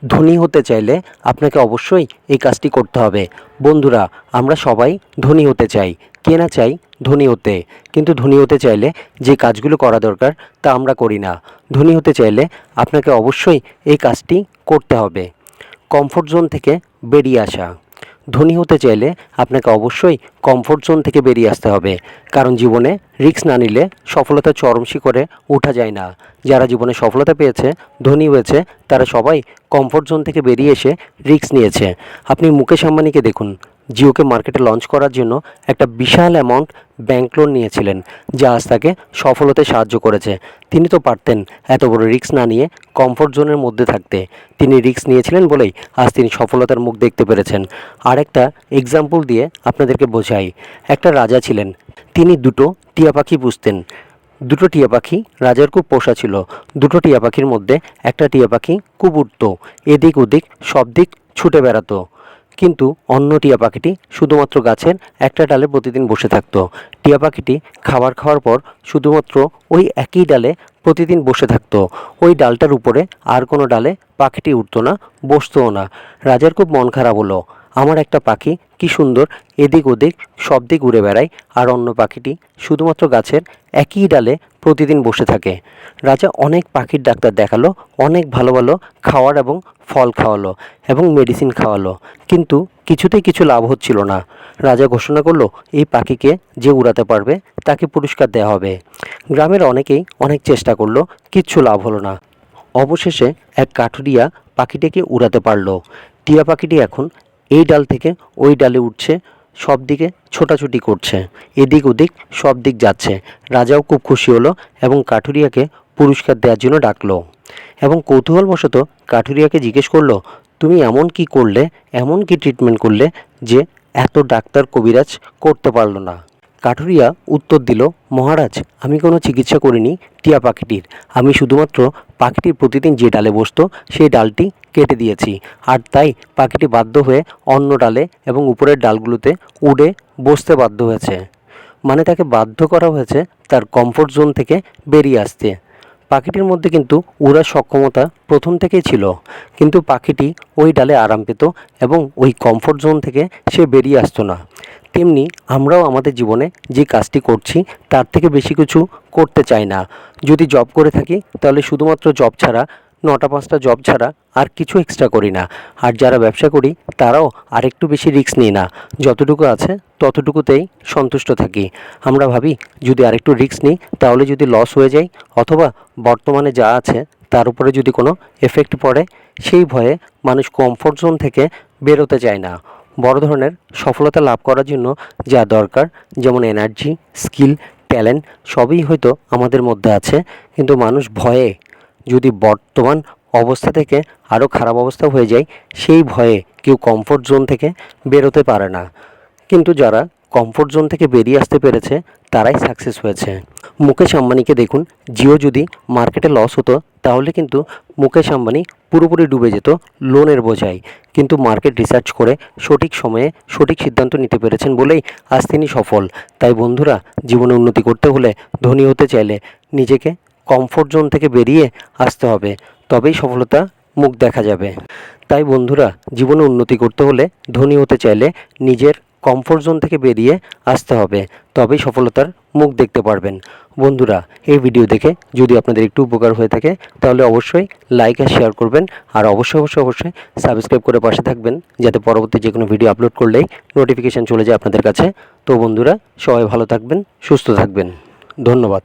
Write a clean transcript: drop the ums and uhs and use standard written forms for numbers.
ধনী হতে চাইলে আপনাকে অবশ্যই এই কাজটি করতে হবে। বন্ধুরা, আমরা সবাই ধনী হতে চাই, কে না চাই ধনী হতে, কিন্তু ধনী হতে চাইলে যে কাজগুলো করা দরকার তা আমরা করি না। ধনী হতে চাইলে আপনাকে অবশ্যই এই কাজটি করতে হবে, কমফোর্ট জোন থেকে বেরিয়ে আসা। ধনী হতে চাইলে আপনাকে অবশ্যই কমফোর্ট জোন থেকে বেরিয়ে আসতে হবে, কারণ জীবনে রিস্ক না নিলে সফলতার চরম শিখরে ওঠা যায় না। যারা জীবনে সফলতা পেয়েছে, ধনী হয়েছে, তারা সবাই কমফোর্ট জোন থেকে বেরিয়ে এসে রিস্ক নিয়েছে। আপনি মুকেশ আম্বানিকে দেখুন, জিওকে মার্কেটে লঞ্চ করার জন্য একটা বিশাল অ্যামাউন্ট ব্যাংক লোন নিয়েছিলেন, যা আজ তাকে সফলতায় সাহায্য করেছে। তিনি তো পারতেন এত বড় রিস্ক না নিয়ে কমফোর্ট জোনের মধ্যে থাকতে। তিনি রিস্ক নিয়েছিলেন বলেই আজ তিনি সফলতার মুখ দেখতে পেরেছেন। আরেকটা এক্সাম্পল দিয়ে আপনাদেরকে বোঝাই। একটা রাজা ছিলেন, তিনি দুটো টিয়া পাখি পুষতেন। দুটো টিয়া পাখি রাজার খুব পোষা ছিল। দুটো টিয়া পাখির মধ্যে একটা টিয়া পাখি খুব উড়ত, এদিক ওদিক সব দিক ছুটে বেড়াতো, কিন্তু অন্য টিয়া পাখিটি শুধুমাত্র গাছের একটা ডালে প্রতিদিন বসে থাকতো। টিয়া পাখিটি খাবার খাওয়ার পর শুধুমাত্র ওই একই ডালে প্রতিদিন বসে থাকতো। ওই ডালটার উপরে আর কোনো ডালে পাখিটি উঠতো না, বসতোও না। রাজার খুব মন খারাপ হলো, আমার একটা পাখি কি সুন্দর এদিক ওদিক সব দিক উড়ে বেড়ায়, আর অন্য পাখিটি শুধুমাত্র গাছের একই ডালে প্রতিদিন বসে থাকে। রাজা অনেক পাখির ডাক্তার দেখালো, অনেক ভালো ভালো খাওয়ার এবং ফল খাওয়ালো এবং মেডিসিন খাওয়ালো, কিন্তু কিছুতেই কিছু লাভ হচ্ছিল না। রাজা ঘোষণা করলো, এই পাখিকে যে উড়াতে পারবে তাকে পুরস্কার দেওয়া হবে। গ্রামের অনেকেই অনেক চেষ্টা করলো, কিচ্ছু লাভ হলো না। অবশেষে এক কাঠুরিয়া পাখিটিকে উড়াতে পারলো। টিয়া পাখিটি এখন এই ডাল থেকে ওই ডালে উঠছে, সব দিকে ছোটাছুটি করছে, এদিক ওদিক সব দিক যাচ্ছে। রাজাও খুব খুশি হলো এবং কাঠুরিয়াকে পুরস্কার দেওয়ার জন্য ডাকলো এবং কৌতূহলবশত কাঠুরিয়াকে জিজ্ঞেস করলো, তুমি এমন কি করলে, এমন কি ট্রিটমেন্ট করলে যে এত ডাক্তার কবিরাজ করতে পারলো না? কাঠুরিয়া উত্তর দিল, মহারাজ, আমি কোনো চিকিৎসা করিনি টিয়া পাখিটির। আমি শুধুমাত্র পাখিটির প্রতিদিন যে ডালে বসতো সেই ডালটি কেটে দিয়েছি, আর তাই পাখিটি বাধ্য হয়ে অন্য ডালে এবং উপরের ডালগুলোতে উড়ে বসতে বাধ্য হয়েছে। মানে তাকে বাধ্য করা হয়েছে তার কমফোর্ট জোন থেকে বেরিয়ে আসতে। পাখিটির মধ্যে কিন্তু উড়ার সক্ষমতা প্রথম থেকেই ছিল, কিন্তু পাখিটি ওই ডালে আরাম পেত এবং ওই কমফোর্ট জোন থেকে সে বেরিয়ে আসতো না। তেমনি আমরাও আমাদের জীবনে যে কাজটি করছি তার থেকে বেশি কিছু করতে চাই না। যদি জব করে থাকি তাহলে শুধুমাত্র জব ছাড়া, 9টা 5টা জব ছাড়া আর কিছু এক্সট্রা করি না। আর যারা ব্যবসা করি তারাও আরেকটু বেশি রিস্ক নিই না, যতটুকু আছে ততটুকুতেই সন্তুষ্ট থাকি। আমরা ভাবি যদি আরেকটু রিস্ক নিই তাহলে যদি লস হয়ে যায়, অথবা বর্তমানে যা আছে তার উপরে যদি কোনো এফেক্ট পড়ে, সেই ভয়ে মানুষ কমফোর্ট জোন থেকে বেরোতে চায় না। বড় ধরনের সফলতা লাভ করার জন্য যা দরকার, যেমন এনার্জি, স্কিল, ট্যালেন্ট, সবই হয়তো আমাদের মধ্যে আছে, কিন্তু মানুষ ভয়ে, যদি বর্তমান অবস্থা থেকে আরও খারাপ অবস্থা হয়ে যায় সেই ভয়ে কেউ কমফোর্ট জোন থেকে বেরোতে পারে না। কিন্তু যারা কমফোর্ট জোন থেকে বেরিয়ে আসতে পেরেছে তারাই সাকসেস হয়েছে। মুকেশ আম্বানিকে দেখুন, জিও যদি মার্কেটে লস হতো তাহলে কিন্তু মুকেশ আম্বানি পুরোপুরি ডুবে যেত লোনের বোঝায়, কিন্তু মার্কেট রিসার্চ করে সঠিক সময়ে সঠিক সিদ্ধান্ত নিতে পেরেছেন বলেই আজ তিনি সফল। তাই বন্ধুরা, জীবনে উন্নতি করতে হলে, ধনী হতে চাইলে নিজেকে কমফোর্ট জোন থেকে বেরিয়ে আসতে হবে, তবেই সফলতা মুখ দেখা যাবে। তাই বন্ধুরা, জীবনে উন্নতি করতে হলে, ধনী হতে চাইলে নিজের কমফোর্ট জোন থেকে বেরিয়ে আসতে হবে, তবেই সফলতার মুখ দেখতে পারবেন। বন্ধুরা, এই ভিডিও দেখে যদি আপনাদের একটু উপকার হয়ে থাকে তাহলে অবশ্যই লাইক আর শেয়ার করবেন, আর অবশ্যই অবশ্যই অবশ্যই সাবস্ক্রাইব করে পাশে থাকবেন, যাতে পরবর্তী যে কোনো ভিডিও আপলোড করলেই নোটিফিকেশান চলে যায় আপনাদের কাছে। তো বন্ধুরা, সবাই ভালো থাকবেন, সুস্থ থাকবেন। ধন্যবাদ।